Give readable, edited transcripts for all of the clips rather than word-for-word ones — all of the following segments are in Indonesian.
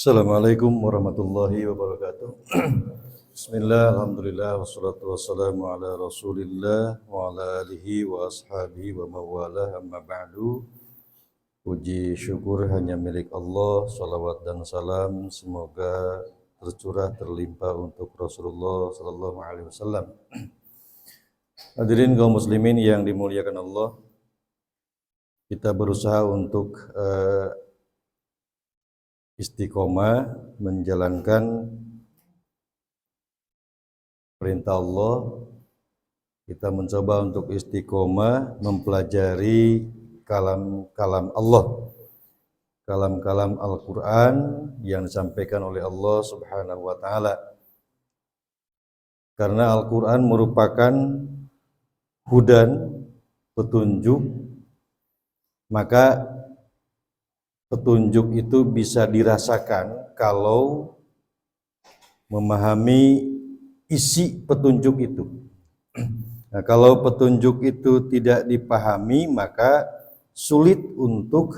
Assalamualaikum warahmatullahi wabarakatuh. Bismillah, alhamdulillah, wassalatu wassalamu ala rasulillah wa ala alihi wa ashabihi wa mawalah, amma ba'du. Puji syukur hanya milik Allah, salawat dan salam semoga tercurah terlimpah untuk Rasulullah sallallahu alaihi wasallam. Hadirin kaum muslimin yang dimuliakan Allah, kita berusaha untuk istiqomah menjalankan perintah Allah. Kita mencoba untuk istiqomah mempelajari kalam-kalam Allah, kalam-kalam Al-Quran yang disampaikan oleh Allah Subhanahu wa Ta'ala. Karena Al-Quran merupakan hudan, petunjuk, maka petunjuk itu bisa dirasakan kalau memahami isi petunjuk itu. Nah, kalau petunjuk itu tidak dipahami, maka sulit untuk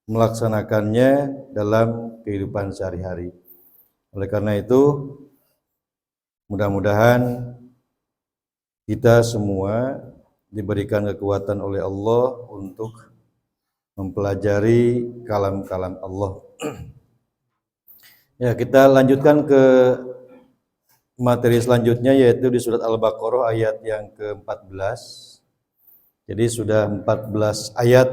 melaksanakannya dalam kehidupan sehari-hari. Oleh karena itu, mudah-mudahan kita semua diberikan kekuatan oleh Allah untuk mempelajari kalam-kalam Allah. Ya, kita lanjutkan ke materi selanjutnya, yaitu di surat Al-Baqarah ayat yang ke-14. Jadi sudah 14 ayat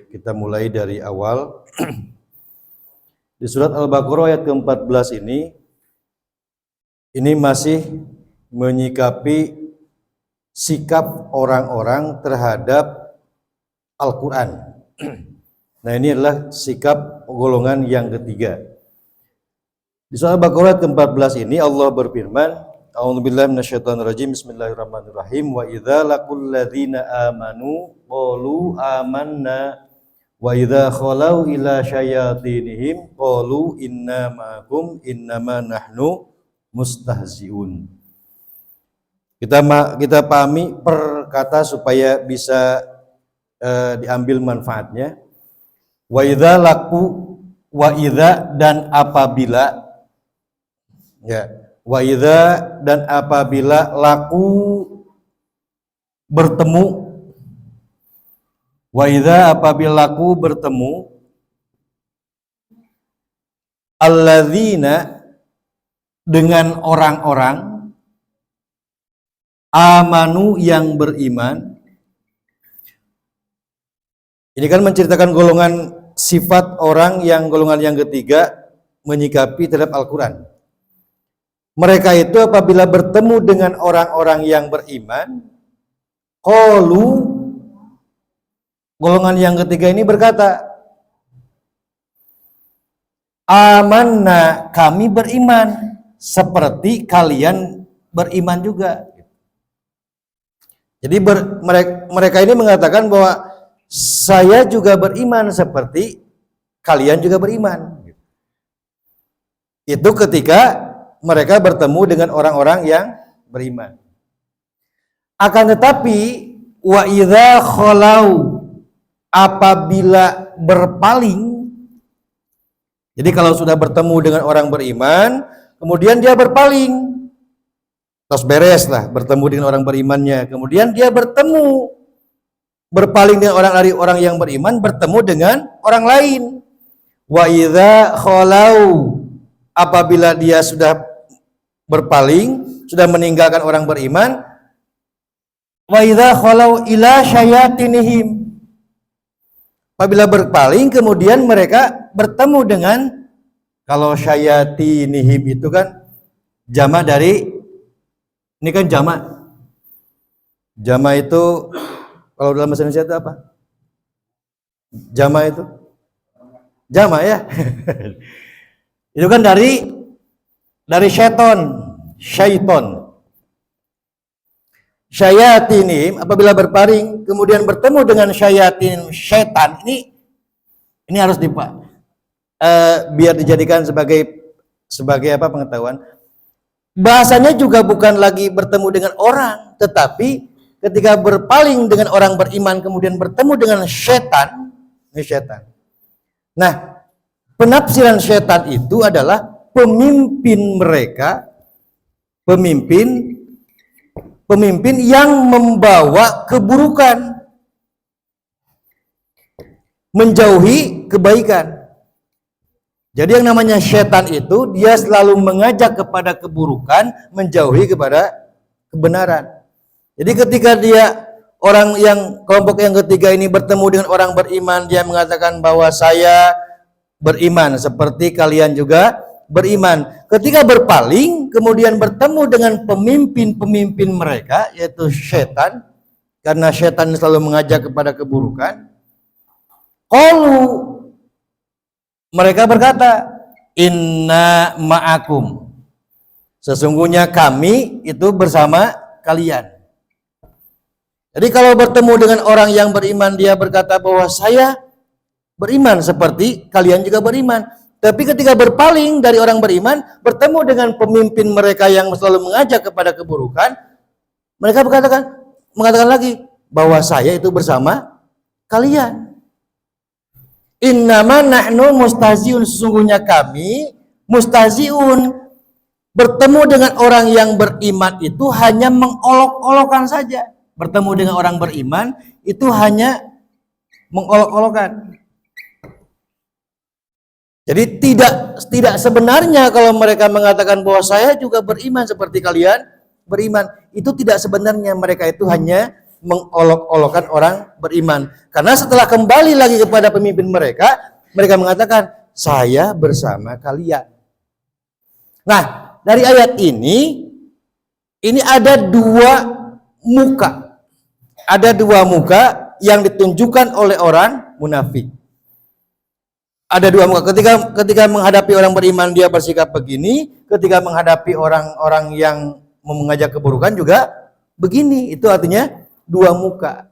kita mulai dari awal. Di surat Al-Baqarah ayat ke-14 ini masih menyikapi sikap orang-orang terhadap Al-Quran. Nah, ini adalah sikap golongan yang ketiga. Di surah Al-Baqarah ke-14 ini Allah berfirman, A'udzubillahi minasyaitonirrajim, Bismillahirrahmanirrahim, wa idza laqul ladzina amanu qalu amanna wa idza khalau ila syayatinihim qalu inna ma'akum innama nahnu mustahziun. Kita pahami per kata supaya bisa diambil manfaatnya. Wa idza laku, wa idza dan apabila, ya, wa idza dan apabila laku bertemu, wa idza apabila laku bertemu, alladzina dengan orang-orang, amanu yang beriman. Ini kan menceritakan golongan sifat orang yang golongan yang ketiga menyikapi terhadap Al-Quran. Mereka itu apabila bertemu dengan orang-orang yang beriman, qalu, golongan yang ketiga ini berkata, amanna, kami beriman seperti kalian beriman juga. Jadi mereka ini mengatakan bahwa saya juga beriman seperti kalian juga beriman. Itu ketika mereka bertemu dengan orang-orang yang beriman. Akan tetapi wa idza khalau, apabila berpaling. Jadi kalau sudah bertemu dengan orang beriman, kemudian dia berpaling, terus beres lah bertemu dengan orang berimannya. Kemudian dia berpaling dengan orang yang beriman, bertemu dengan orang lain. Wa idza khalau, apabila dia sudah berpaling, sudah meninggalkan orang beriman, wa idza khalau ila syayatinihim, apabila berpaling kemudian mereka bertemu dengan, kalau syayatinihim itu kan jama dari, ini kan jama itu kalau dalam bahasa Indonesia itu apa? Jama itu? Jama ya. Itu kan dari syaiton. Syayatin, apabila berpaling kemudian bertemu dengan syaitan, ini harus biar dijadikan sebagai apa pengetahuan. Bahasanya juga bukan lagi bertemu dengan orang, tetapi ketika berpaling dengan orang beriman kemudian bertemu dengan setan, ini setan. Nah, Penafsiran setan itu adalah pemimpin mereka, pemimpin yang membawa keburukan, menjauhi kebaikan. Jadi yang namanya setan itu dia selalu mengajak kepada keburukan, menjauhi kepada kebenaran. Jadi ketika dia orang yang kelompok yang ketiga ini bertemu dengan orang beriman, dia mengatakan bahwa saya beriman seperti kalian juga beriman. Ketika berpaling kemudian bertemu dengan pemimpin-pemimpin mereka yaitu setan, karena setan selalu mengajak kepada keburukan. Qalu, mereka berkata, inna ma'akum, sesungguhnya kami itu bersama kalian. Jadi kalau bertemu dengan orang yang beriman, dia berkata bahwa saya beriman seperti kalian juga beriman. Tapi ketika berpaling dari orang beriman, bertemu dengan pemimpin mereka yang selalu mengajak kepada keburukan, mereka mengatakan lagi bahwa saya itu bersama kalian. Innama nahnu mustaziun, sesungguhnya kami mustaziun, bertemu dengan orang yang beriman itu hanya mengolok-olokkan saja. Bertemu dengan orang beriman itu hanya mengolok-olokkan. Jadi tidak sebenarnya kalau mereka mengatakan bahwa saya juga beriman seperti kalian beriman, itu tidak sebenarnya, mereka itu hanya mengolok-olokkan orang beriman. Karena setelah kembali lagi kepada pemimpin mereka, mereka mengatakan saya bersama kalian. Nah, dari ayat ini ada dua muka. Ada dua muka yang ditunjukkan oleh orang munafik. Ada dua muka. Ketika menghadapi orang beriman dia bersikap begini, ketika menghadapi orang-orang yang mengajak keburukan juga begini. Itu artinya dua muka.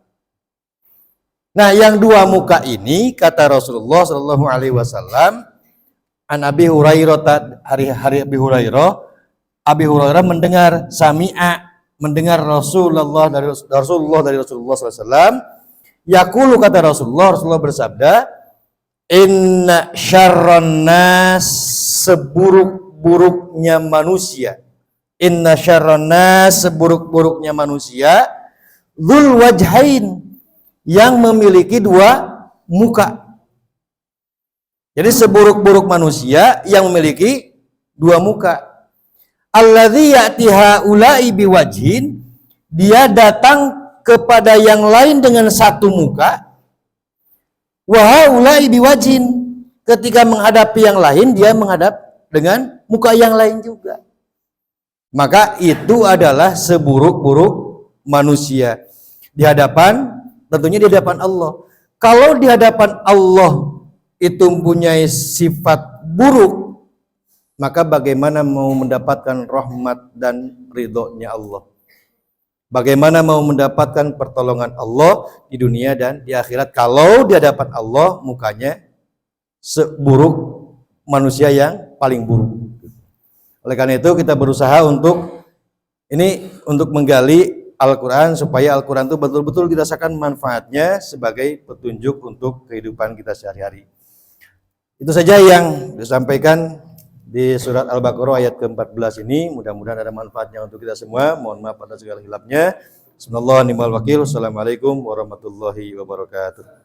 Nah, yang dua muka ini kata Rasulullah Shallallahu Alaihi Wasallam, an Abi Hurairah, hari Abi Hurairah mendengar Rasulullah dari Rasulullah SAW. Yaqulu, kata Rasulullah bersabda, inna syarran nas, seburuk-buruknya manusia, inna syarran nas, seburuk-buruknya manusia, dzul wajhain, yang memiliki dua muka. Jadi seburuk-buruk manusia yang memiliki dua muka. Alladzi ya'ti haula'i biwajhin, dia datang kepada yang lain dengan satu muka. Wa haula'i biwajhin, ketika menghadapi yang lain dia menghadap dengan muka yang lain juga. Maka itu adalah seburuk-buruk manusia di hadapan, tentunya di hadapan Allah. Kalau di hadapan Allah itu mempunyai sifat buruk, maka bagaimana mau mendapatkan rahmat dan ridhonya Allah? Bagaimana mau mendapatkan pertolongan Allah di dunia dan di akhirat kalau di hadapan Allah mukanya seburuk manusia yang paling buruk? Oleh karena itu kita berusaha untuk menggali Al-Quran supaya Al-Quran itu betul-betul dirasakan manfaatnya sebagai petunjuk untuk kehidupan kita sehari-hari. Itu saja yang disampaikan di surat Al-Baqarah ayat ke-14 ini. Mudah-mudahan ada manfaatnya untuk kita semua. Mohon maaf atas segala hilapnya. Bismillahirrahmanirrahim. Assalamualaikum warahmatullahi wabarakatuh.